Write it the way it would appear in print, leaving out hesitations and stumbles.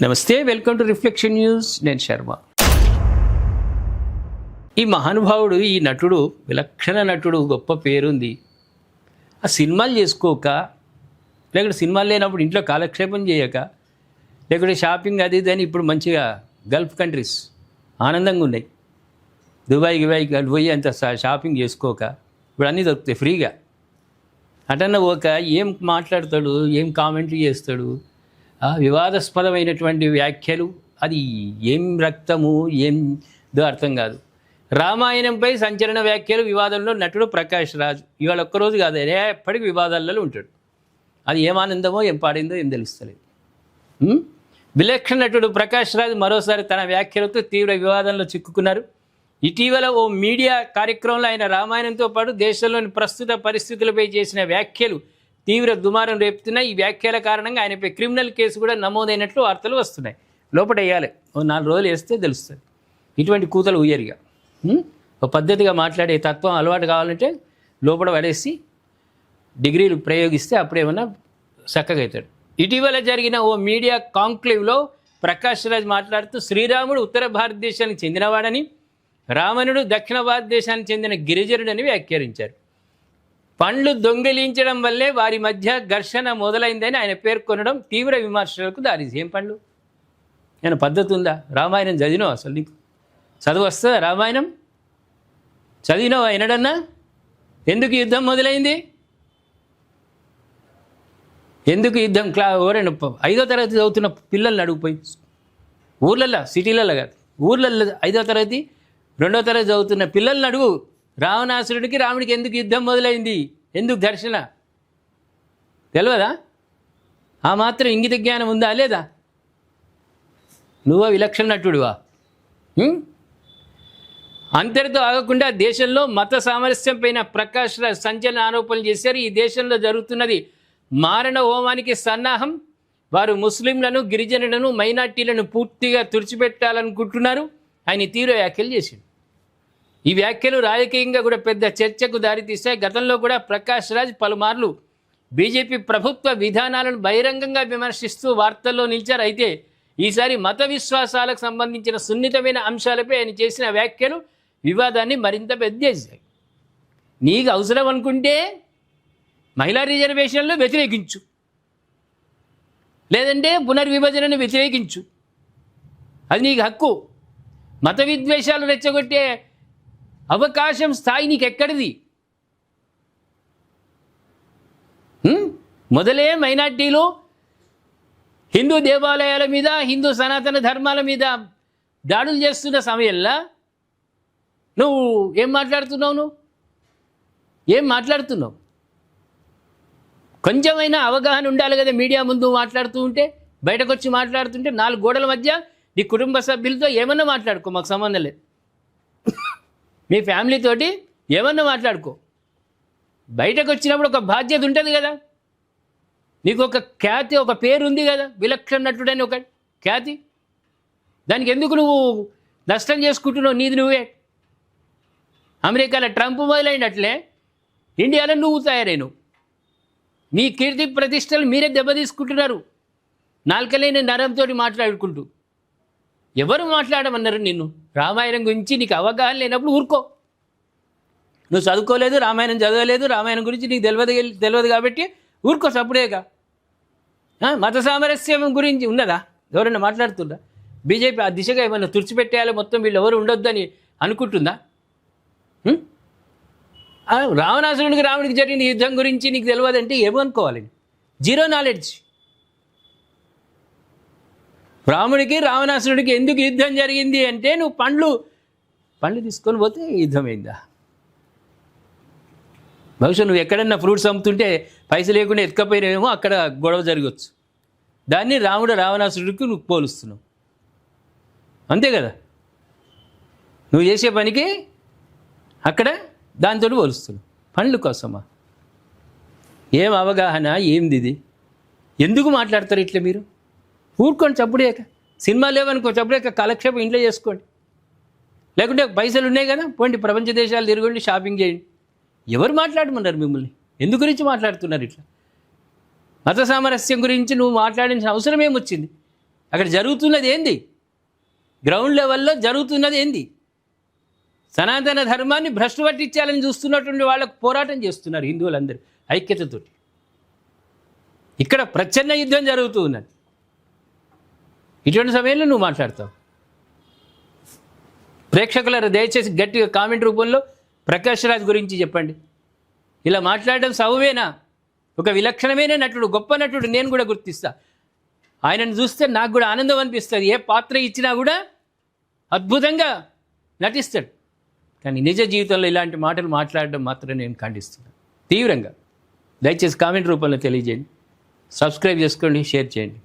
నమస్తే, welcome to reflection news. నేను శర్మ. ఈ మహానుభావుడు, ఈ నటుడు, విలక్షణ నటుడు, గొప్ప పేరుంది. ఆ సినిమాలు చేసుకోక, లేకుంటే సినిమాలు లేనప్పుడు ఇంట్లో కాలక్షేపం చేయక, లేకుంటే షాపింగ్ అది ఇది అని ఇప్పుడు మంచిగా గల్ఫ్ కంట్రీస్ ఆనందంగా ఉన్నాయి. దుబాయ్కి పోయి అంత షాపింగ్ చేసుకోక ఇప్పుడు అన్నీ దొరుకుతాయి ఫ్రీగా. అటన్న ఒక ఏం మాట్లాడతాడు, ఏం కామెంట్లు చేస్తాడు, వివాదాస్పదమైనటువంటి వ్యాఖ్యలు, అది ఏం రక్తము ఏందో అర్థం కాదు. రామాయణంపై సంచలన వ్యాఖ్యలు, వివాదంలో నటుడు ప్రకాష్ రాజ్. ఇవాళ ఒక్కరోజు కాదు, ఎప్పటికీ వివాదాలలో ఉంటాడు. అది ఏం ఆనందమో ఏం పాడిందో ఏం తెలుస్తలేదు. విలక్షణ నటుడు ప్రకాష్ రాజ్ మరోసారి తన వ్యాఖ్యలతో తీవ్ర వివాదంలో చిక్కుకున్నారు. ఇటీవల ఓ మీడియా కార్యక్రమంలో ఆయన రామాయణంతో పాటు దేశంలోని ప్రస్తుత పరిస్థితులపై చేసిన వ్యాఖ్యలు తీవ్ర దుమారం రేపుతున్నాయి. ఈ వ్యాఖ్యల కారణంగా ఆయనపై క్రిమినల్ కేసు కూడా నమోదైనట్లు వార్తలు వస్తున్నాయి. లోపల వేయాలి, ఓ 4 రోజులు వేస్తే తెలుస్తుంది. ఇటువంటి కూతలు ఉయ్యరిగా ఒక పద్ధతిగా మాట్లాడే తత్వం అలవాటు కావాలంటే లోపల పడేసి డిగ్రీలు ప్రయోగిస్తే అప్పుడేమన్నా చక్కగా అవుతాడు. ఇటీవల జరిగిన ఓ మీడియా కాంక్లేవ్లో ప్రకాష్ రాజ్ మాట్లాడుతూ శ్రీరాముడు ఉత్తర భారతదేశానికి చెందినవాడని, రావణుడు దక్షిణ భారతదేశానికి చెందిన గిరిజనుడని వ్యాఖ్యానించారు. పండ్లు దొంగిలించడం వల్లే వారి మధ్య ఘర్షణ మొదలైందని ఆయన పేర్కొనడం తీవ్ర విమర్శలకు దారితీసింది. ఏం పండ్లు? ఏమైనా పద్ధతి ఉందా? రామాయణం చదివినావు? అసలు నీకు చదువు వస్తుందా? రామాయణం చదివినావు అయినడన్నా? ఎందుకు యుద్ధం మొదలైంది? ఎందుకు యుద్ధం? ఎవరైనా 5వ తరగతి చదువుతున్న పిల్లల్ని అడుగుపోయి, ఊర్లల్లో, సిటీలలో కాదు, ఊర్లల్లో 5వ తరగతి 2వ తరగతి చదువుతున్న పిల్లల్ని అడుగు, రావణాసురుడికి రాముడికి ఎందుకు యుద్ధం మొదలైంది, ఎందుకు ఘర్షణ? తెలియదా? ఆ మాత్రం ఇంగిత జ్ఞానం ఉందా లేదా? నువ్వా విలక్షణ నటుడివా? అంతటితో ఆగకుండా దేశంలో మత సామరస్యం పైన ప్రకాష్ రాజ్ సంచలన ఆరోపణలు చేశారు. ఈ దేశంలో జరుగుతున్నది మారణ హోమానికి సన్నాహం. వారు ముస్లింలను, గిరిజనులను, మైనార్టీలను పూర్తిగా తుడిచిపెట్టాలనుకుంటున్నారు. ఆయన తీవ్ర వ్యాఖ్యలు చేశారు. ఈ వ్యాఖ్యలు రాజకీయంగా కూడా పెద్ద చర్చకు దారితీస్తాయి. గతంలో కూడా ప్రకాష్ రాజ్ పలుమార్లు బీజేపీ ప్రభుత్వ విధానాలను బహిరంగంగా విమర్శిస్తూ వార్తల్లో నిలిచారు. అయితే ఈసారి మత విశ్వాసాలకు సంబంధించిన సున్నితమైన అంశాలపై ఆయన చేసిన వ్యాఖ్యలు వివాదాన్ని మరింత పెద్ద చేశాయి. నీకు అవసరం అనుకుంటే మహిళా రిజర్వేషన్లు వ్యతిరేకించు, లేదంటే పునర్విభజనను వ్యతిరేకించు, అది నీకు హక్కు. మత విద్వేషాలు రెచ్చగొట్టే అవకాశం, స్థాయి నీకు ఎక్కడిది? మొదలే మైనార్టీలు హిందూ దేవాలయాల మీద, హిందూ సనాతన ధర్మాల మీద దాడులు చేస్తున్న సమయంలో నువ్వు ఏం మాట్లాడుతున్నావు? ఏం మాట్లాడుతున్నావు? కొంచెమైనా అవగాహన ఉండాలి కదా. మీడియా ముందు మాట్లాడుతూ ఉంటే, బయటకు వచ్చి మాట్లాడుతుంటే, 4 గోడల మధ్య నీ కుటుంబ సభ్యులతో ఏమన్నా మాట్లాడుకో, మాకు సంబంధం లేదు. మీ ఫ్యామిలీతోటి ఏమన్నా మాట్లాడుకో. బయటకు వచ్చినప్పుడు ఒక బాధ్యత ఉంటుంది కదా. నీకు ఒక ఖ్యాతి, ఒక పేరు ఉంది కదా, విలక్షణ నటుడని ఒక ఖ్యాతి. దానికి ఎందుకు నువ్వు నష్టం చేసుకుంటున్నావు? నీది నువ్వే. అమెరికాలో ట్రంప్ మొదలైనట్లే ఇండియాలో నువ్వు తయారైనవు. మీ కీర్తి ప్రతిష్టలు మీరే దెబ్బతీసుకుంటున్నారు, నాలుకలేని నరంతో మాట్లాడుకుంటూ. ఎవరు మాట్లాడమన్నారు నిన్ను? రామాయణం గురించి నీకు అవగాహన లేనప్పుడు ఊరుకో. నువ్వు చదువుకోలేదు, రామాయణం చదవలేదు, రామాయణం గురించి నీకు తెలియదు కాబట్టి ఊరుకో, సప్పుడేగా. మత సామరస్యం గురించి ఉన్నదా? ఎవరైనా మాట్లాడుతుందా? బీజేపీ ఆ దిశగా ఏమైనా తుడిచిపెట్టేయాలి, మొత్తం వీళ్ళు ఎవరు ఉండొద్దని అనుకుంటుందా? రావణాసురుడికి రాముడికి జరిగిన యుద్ధం గురించి నీకు తెలియదంటే ఏమనుకోవాలి? Zero knowledge. రాముడికి రావణాసురుడికి ఎందుకు యుద్ధం జరిగింది అంటే నువ్వు పండ్లు తీసుకొని పోతే యుద్ధమైందా? బహుశా నువ్వు ఎక్కడన్నా ఫ్రూట్స్ అమ్ముతుంటే పైసలు లేకుండా ఎత్తుకపోయినేమో అక్కడ గొడవ జరగవచ్చు. దాన్ని రావణాసురుడికి నువ్వు పోలుస్తున్నావు, అంతే కదా. నువ్వు చేసే పనికి అక్కడ దాంతో పోలుస్తున్నావు. పండ్ల కోసమా? ఏం అవగాహన? ఏంది ఇది? ఎందుకు మాట్లాడతారు ఇట్లా? మీరు ఊరుకోండి, చప్పుడేక. సినిమా లేవనుకో, చప్పుడేక కాలక్షేపం ఇంట్లో చేసుకోండి. లేకుంటే పైసలు ఉన్నాయి కదా, పోండి ప్రపంచ దేశాలు తిరగండి, షాపింగ్ చేయండి. ఎవరు మాట్లాడమన్నారు మిమ్మల్ని? ఎందు గురించి మాట్లాడుతున్నారు ఇట్లా? మత సామరస్యం గురించి నువ్వు మాట్లాడాల్సిన అవసరం ఏమొచ్చింది? అక్కడ జరుగుతున్నది ఏంది? గ్రౌండ్ లెవెల్లో జరుగుతున్నది ఏంది? సనాతన ధర్మాన్ని భ్రష్టు పట్టించాలని చూస్తున్నటువంటి వాళ్ళకు పోరాటం చేస్తున్నారు హిందువులందరూ ఐక్యతతోటి. ఇక్కడ ప్రచ్ఛన్న యుద్ధం జరుగుతూ ఉన్నది. ఇటువంటి సమయంలో నువ్వు మాట్లాడతావు. ప్రేక్షకుల దయచేసి గట్టిగా కామెంట్ రూపంలో ప్రకాష్ రాజ్ గురించి చెప్పండి. ఇలా మాట్లాడడం సౌవేనా? ఒక విలక్షణమైన నటుడు, గొప్ప నటుడు, నేను కూడా గుర్తిస్తా. ఆయనను చూస్తే నాకు కూడా ఆనందం అనిపిస్తుంది. ఏ పాత్ర ఇచ్చినా కూడా అద్భుతంగా నటిస్తాడు. కానీ నిజ జీవితంలో ఇలాంటి మాటలు మాట్లాడడం మాత్రం నేను ఖండిస్తున్నాను తీవ్రంగా. దయచేసి కామెంట్ రూపంలో తెలియజేయండి. సబ్స్క్రైబ్ చేసుకోండి, షేర్ చేయండి.